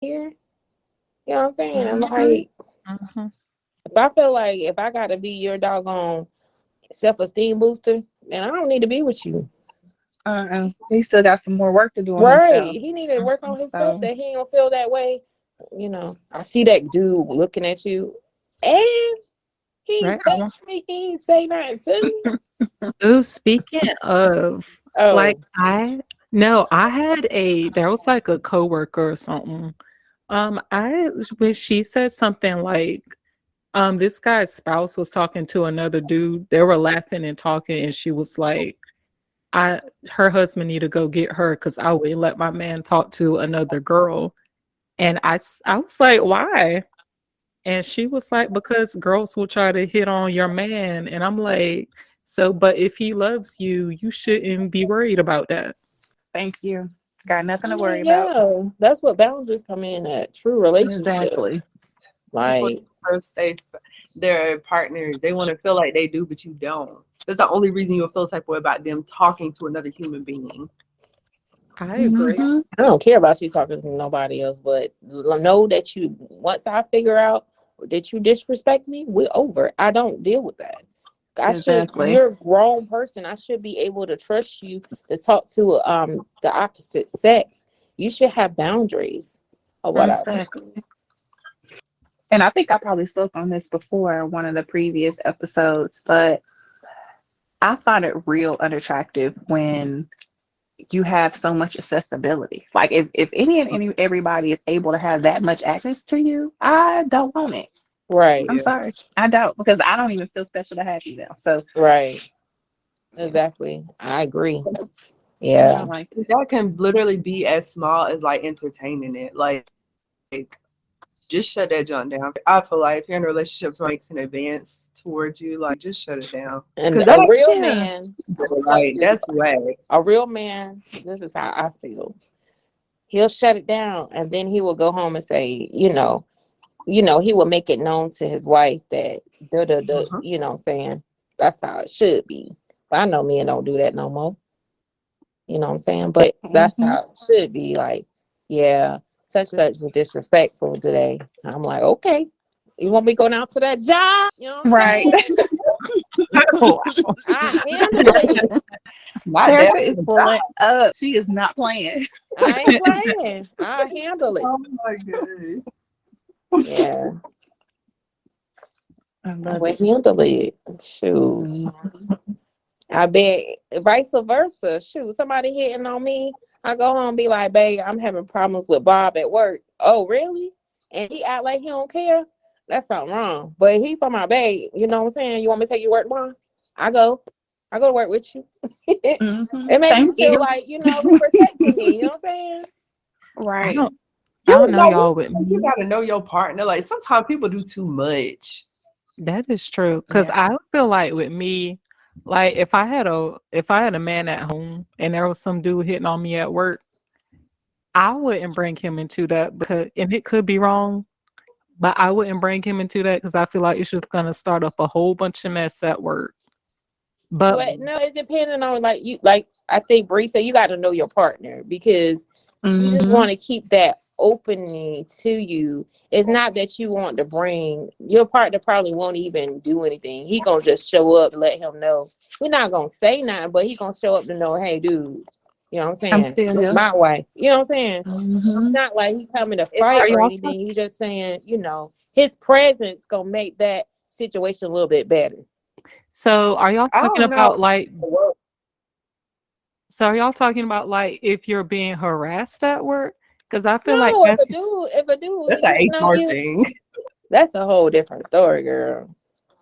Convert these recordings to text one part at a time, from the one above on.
here. You know what I'm saying? I'm Mm-hmm. like, Mm-hmm. if I feel like if I gotta be your doggone self-esteem booster, then I don't need to be with you. He still got some more work to do on Right. himself. He need to work on himself So that he don't feel that way. I see that dude looking at you and he ain't Right. touch me. He ain't say nothing to me. Oh, speaking of, like, Oh, I had there was like a coworker or something. When she said something like, this guy's spouse was talking to another dude. They were laughing and talking, and she was like, I her husband need to go get her because I wouldn't let my man talk to another girl. And I was like, why? And she was like, because girls will try to hit on your man. And I'm like, so, but if he loves you, you shouldn't be worried about that. thank you. Got nothing I to worry mean, about. yeah, that's what boundaries come in at true relationship. Exactly. People Like, trust their partners. They want to feel like they do, but you don't. That's the only reason you'll feel type of way about them talking to another human being. I agree. Mm-hmm. I don't care about you talking to nobody else, but know that you, once I figure out that you disrespect me, we're over. I don't deal with that. Exactly. You're a grown person. I should be able to trust you to talk to the opposite sex. You should have boundaries or whatever. Exactly. And I think I probably spoke on this before in one of the previous episodes, but I find it real unattractive when you have so much accessibility. Like if any everybody is able to have that much access to you, I don't want it. Right, I'm Yeah. sorry. I don't because I don't even feel special to have you now. So right. yeah, Exactly. I agree. I Yeah. don't like it. That can literally be as small as like entertaining it. Like, just shut that junk down. I feel like if you're in a relationship, somebody makes an advance towards you, like just shut it down. And Cause that ain't Yeah. I'm gonna tell like you, that's whack. a real man, this is how I feel. He'll shut it down and then he will go home and say, he will make it known to his wife that da da da, Mhm. what I'm saying? That's how it should be. But I know men don't do that no more. You know what I'm saying? But that's Hmm. how it should be. Like, yeah, such and such was disrespectful today. I'm like, okay, you want me going out to that job? You know what I'm Right. saying? Wow. I handle it. Not that Erica is job. pulling up. She is not playing. I ain't playing. I handle it. Oh my goodness. Yeah, I I love will it. handle it. Shoot. Mhm. I bet vice versa. Shoot, somebody hitting on me. I go home and be like, babe, I'm having problems with Bob at work. Oh, really? And he act like he don't care. That's something wrong. But he's on my babe. You know what I'm saying? You want me to take you to work tomorrow? I go. I go to work with you. Hmm. It make me Thank feel you. like, he protecting me. You know what I'm saying? I Right. don't I You don't know know, y'all with you me. gotta know your partner. Like sometimes people do too much. That is true. Cause Yeah. I feel like with me, like if I had a man at home and there was some dude hitting on me at work, I wouldn't bring him into that because and it could be wrong, but I wouldn't bring him into that because I feel like it's just gonna start up a whole bunch of mess at work. But But no, it's depending on like I think Bree said you gotta know your partner because you just Hmm. want to keep that opening to you. It's not that you want to bring your partner probably won't even do anything. He gonna just show up and let him know. We're not gonna say nothing, but he gonna show up to know, hey dude, you know what I'm I'm saying? still This here. my wife. You know what I'm saying? Hmm. Not like he coming to it's fight are or y'all anything. He's just saying, his presence gonna make that situation a little bit better. so are y'all I talking don't know. about like so are y'all talking about like if you're being harassed at work? Because I feel like No, that's if a dude That's an hitting on HR you, thing. that's a whole different story, girl.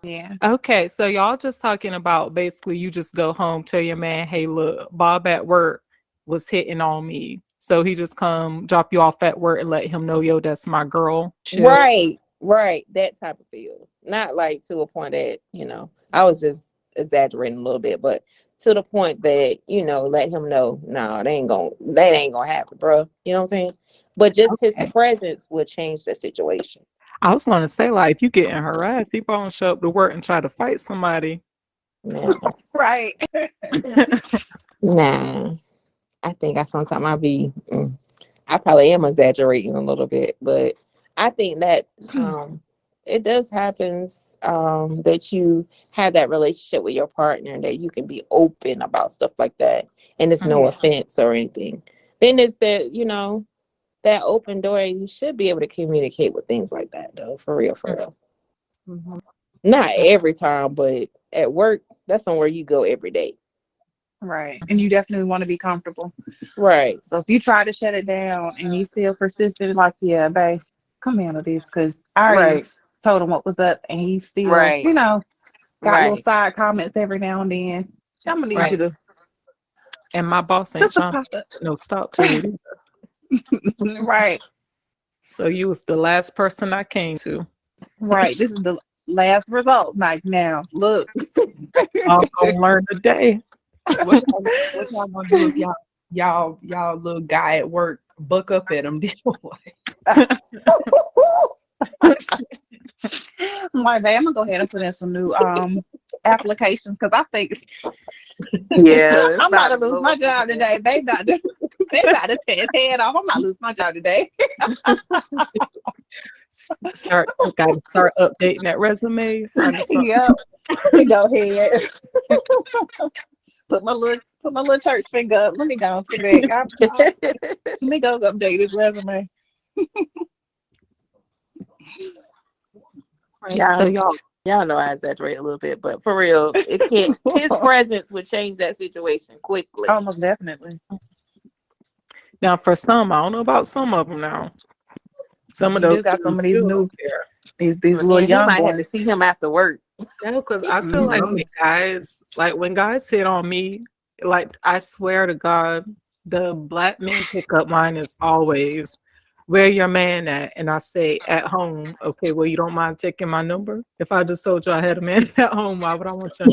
Yeah. okay. So y'all just talking about basically you just go home, tell your man, hey, look, Bob at work was hitting on me. So he just come drop you off at work and let him know, yo, that's my girl. Chill. Right, right. That type of feel. Not like to a point that, I was just exaggerating a little bit, but to the point that, let him know, no, that ain't gonna happen, bro. You know what I'm saying? But just his Okay. presence would change the situation. I was gonna say, like, if you getting harassed, he probably show up to work and try to fight somebody. Nah, Right. nah. I think I sometimes I be I probably am exaggerating a little bit, but I think that it does happens that you have that relationship with your partner and that you can be open about stuff like that, and it's no offense or anything. Then it's that, you know, that open door. You should be able to communicate with things like that, though. For real, for real. Mhm. Not every time, but at work, that's somewhere you go every day. Right. And you definitely want to be comfortable. Right. So if you try to shut it down and he still persistent, like, yeah, babe, come handle this, because I already Right. told him what was up, and he still, Right. you know, got little Right. side comments every now and then. I'm gonna need Right. you to And my boss ain't just a trying to pop up. no stop to it either. Right. So you was the last person I came to. Right. This is the last result. Like, now, look. I'm gonna learn today. What y'all gonna do if y'all little guy at work buck up at him? I'm like, babe, I'm gonna go ahead and put in some new applications, because I think Yeah. I'm about to lose my job today. They about to tear his head off. I'm not losing my job today. Gotta start updating that resume. Find us something. Yep. Go ahead. Put my little church finger up. Let me go to bed. Let me go update this resume. Right. Yeah. So Y'all know I exaggerate a little bit, but for real, it can't. His presence would change that situation quickly. Almost definitely. now for some, I don't know about some of them now. Some of You do those got some of these still new don't care. these But little then he young might have to ones. see him after work. No, because I feel like when guys hit on me, like I swear to God, the black men pick up line is always, where your man at? And I say, at home. Okay, well, you don't mind taking my number? If I just told you I had a man at home, why would I want your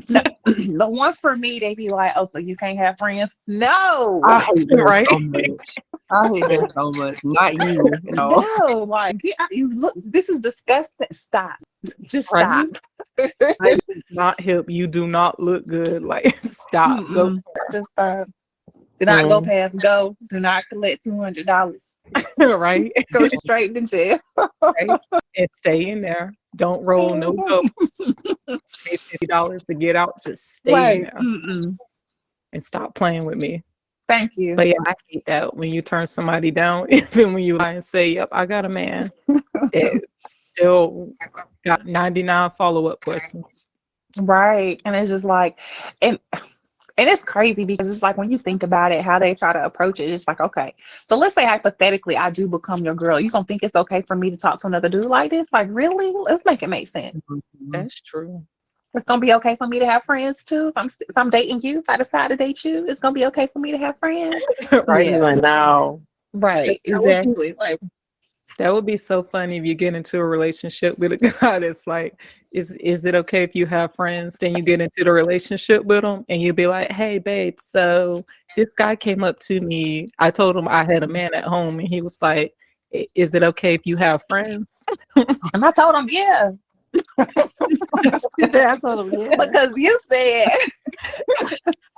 number? No, the ones for me, they be like, oh, so you can't have friends? No. I hate that Right? so much. I hate that so much. Not you, you know. No, like, get out, you look, this is disgusting. Stop. Just stop. Right? Not hip. You do not look good. Like, stop. Go. Just stop. Do not go past go. Do not collect $200. Right? Go straight to jail. Right? And stay in there. Don't roll no goals. Pay $50 to get out. Just stay in Right. there and stop playing with me. Thank you. But yeah, I hate that when you turn somebody down, even when you lie and say, "Yep, I got a man." It still got 99 follow-up questions. Right. And it's just like, and it's crazy, because it's like, when you think about it, how they try to approach it, it's like, okay, so let's say hypothetically I do become your girl. You don't think it's okay for me to talk to another dude like this? Like, really? Let's make it make sense. That's true. It's gonna be okay for me to have friends too. If I'm dating you, if I decide to date you, it's gonna be okay for me to have friends. Right? Yeah. No. Right. Exactly. Like, That would be so funny if you get into a relationship with a guy that's like, is it okay if you have friends? Then you get into the relationship with him and you'd be like, hey, babe, so this guy came up to me. I told him I had a man at home, and he was like, is it okay if you have friends? and I told him, yeah, She said, I told him, yeah. because you said,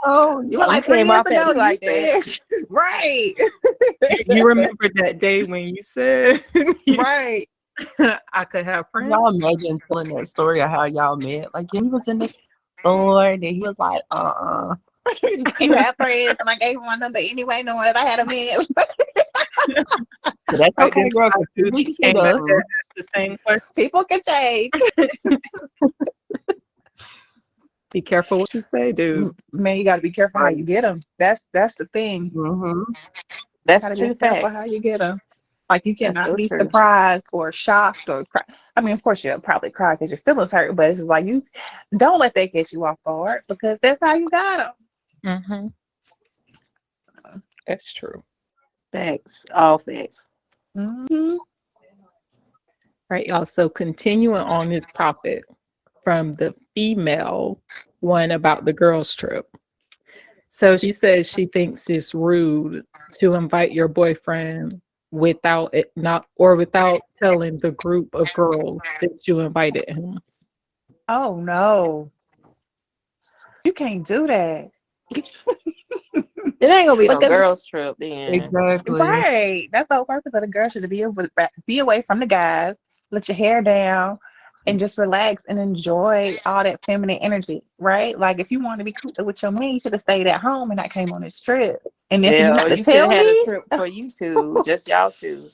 Oh, you were like came 3 years off at ago, me like you that. said, right, You remember that day when you said right. I could have friends? Y'all imagine telling that story of how y'all met. Like, yeah, he was in the store and he was like, You have friends, and I gave him my number anyway, knowing that I had a man. So that's okay, Then girl. I 'cause do 2 weeks came ago, back there, asked the same question. People can change. Be careful what you say, dude. Man, you got to be careful how you get them. That's the thing. That's Gotta true be careful fact. how you get them. Like, you That's cannot so be true. surprised or shocked or cry. I mean, of course you'll probably cry because your feelings hurt, but it's just like, you don't let that get you off guard, because that's how you got them. Mm-hmm. That's true. Facts. All facts. Mm-hmm. Right, y'all. So continuing on this topic from the female one about the girls' trip. So she says she thinks it's rude to invite your boyfriend without telling the group of girls that you invited him. Oh no, you can't do that. It ain't gonna be no Because- girls trip then. Exactly. Right. That's the whole purpose of the girl should be away from the guys, let your hair down, and just relax and enjoy all that feminine energy, right? Like if you want to be cool with your man, you should have stayed at home and not came on this trip. And if you Yeah, not to you should have tell had a me, trip for you two, just y'all two.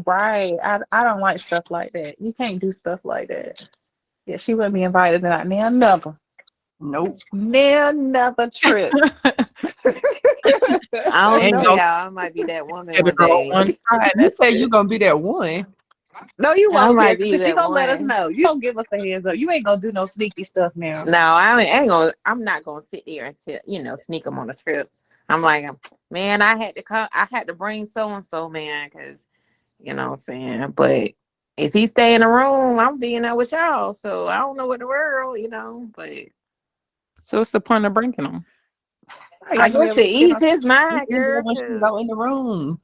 right? I don't like stuff like that. You can't do stuff like that. Yeah, she wouldn't be invited tonight. Now never. Nope. Now another trip. I don't Ain't know, no- y'all. I might be that woman Get a one girl day. one try, and You that's say it. you gonna be that one. No, you I won't. might Because be you that gonna let us one. know. You don't give us a heads up. You ain't gonna do no sneaky stuff now. No, I ain't gonna. I'm not gonna sit there and sneak them on a trip. I'm like, man, I had to come. I had to bring so and so, man, because you know what I'm saying. But if he stay in the room, I'm being there with y'all. So I don't know what the world, But So what's the point of bringing them? I guess to ease his mind, You girl. when she go in the room.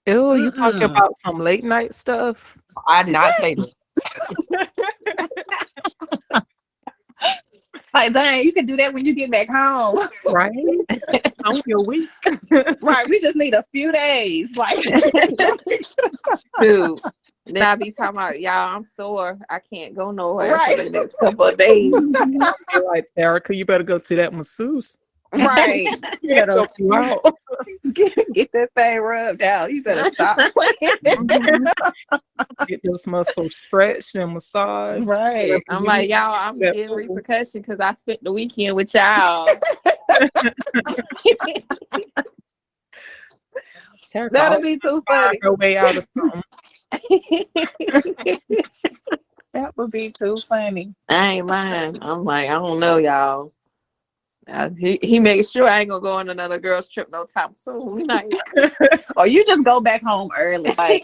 Ew, you talking Mm-mm. about some late night stuff? I did not say that. Like, dang, you can do that when you get back home. Right? On your week. Right. We just need a few days. Like, Dude. Then I be talking about y'all. I'm sore. I can't go nowhere Right. for the next couple of days. Be like, Terica, you better go to that masseuse. right. You better Help you out. get that thing rubbed out. You better stop playing. Get those muscles stretched and massaged. Right. I'm like, y'all, I'm getting repercussion because I spent the weekend with y'all. Terica That'll always be too find funny. her way out of something. That would be too funny. I ain't lying. I'm like, I don't know, y'all. He makes sure I ain't gonna go on another girl's trip no time soon. We not. Or you just go back home early. Like,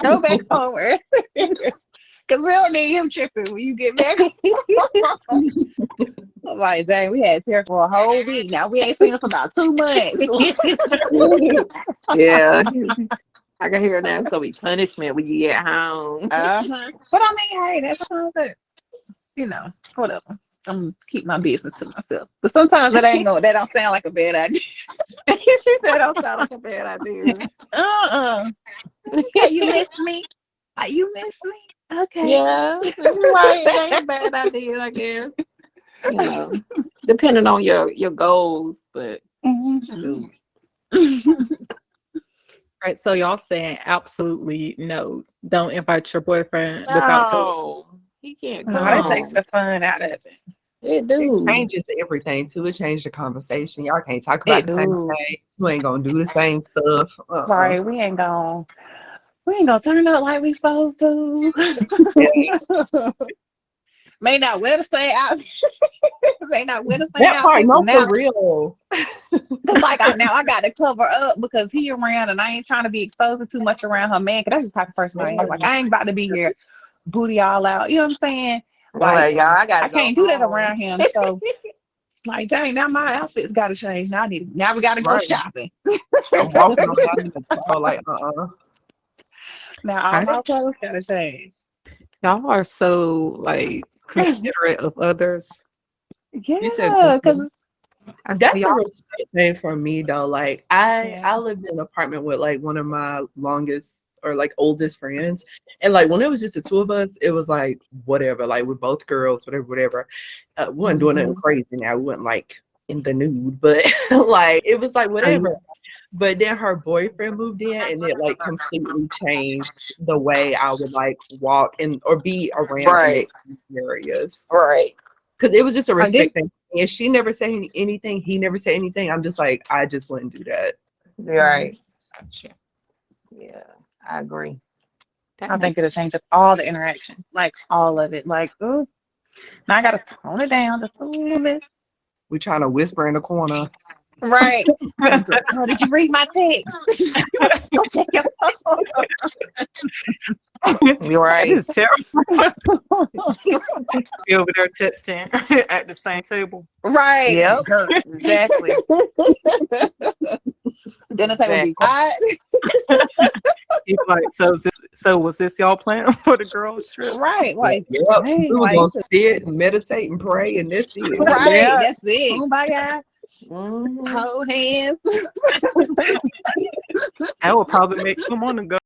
go back home early. Because we don't need him tripping when you get back. I'm like, dang, we had here for a whole week. Now we ain't seen him for about 2 months. Yeah. I can hear now it's gonna be punishment when you get home. Uh-huh. But I mean, hey, that's sometimes that, whatever. I'm gonna keep my business to myself. But sometimes that don't sound like a bad idea. She said don't sound like a bad idea. Hey, you miss me? You miss me? Okay. Yeah, right. It ain't a bad idea, I guess. Depending on your goals, but shoot. Right. So y'all saying absolutely no. Don't invite your boyfriend without telling. No, he can't No, come. that takes the fun out of it. It do. It changes everything too. It changed the conversation. Y'all can't talk about the same thing. You ain't gonna do the same stuff. Right, we ain't gonna turn up like we supposed to. May not wear the same outfit. May not wear the same That part, outfit. no, Now, for real. cause like I got to cover up because he around and I ain't trying to be exposed to too much around her man. Cause that's just the type of person I am. Like I ain't about to be here booty all out. You know what I'm saying? Like, y'all, I can't do that around him. So like, dang, now my outfit's got to change. Now we got to go shopping. I'm walking around in the car like, Now all my clothes got to change. Y'all are so like considerate of others. Yeah, because that's a respect thing for me though. Like I lived in an apartment with like one of my longest or like oldest friends, and like when it was just the two of us, it was like whatever. Like with both girls, whatever. We weren't doing nothing crazy. Now we weren't like in the nude, but like it was like whatever. But then her boyfriend moved in, and it like completely changed the way I would like walk and or be around areas. Right. Because it was just a respect thing. And she never said anything. He never said anything. I'm just like, I just wouldn't do that. Right. Gotcha. Yeah, I agree. I think it'll change up all the interactions, like all of it. Like, ooh, now I gotta tone it down just a little bit. We trying to whisper in the corner. Right. Oh, did you read my text? Go check your phone. You're right. It is terrible. Be over there texting at the same table. Right. Yep. Exactly. Then the table be quiet. He's like, so was this y'all plan for the girls' trip? Right. Like, yep. dang, We were like, gonna sit, meditate, and pray, and that's it. right. Yeah. That's it. Kumbaya. Mhm. Hold hands. That would probably make him want to go.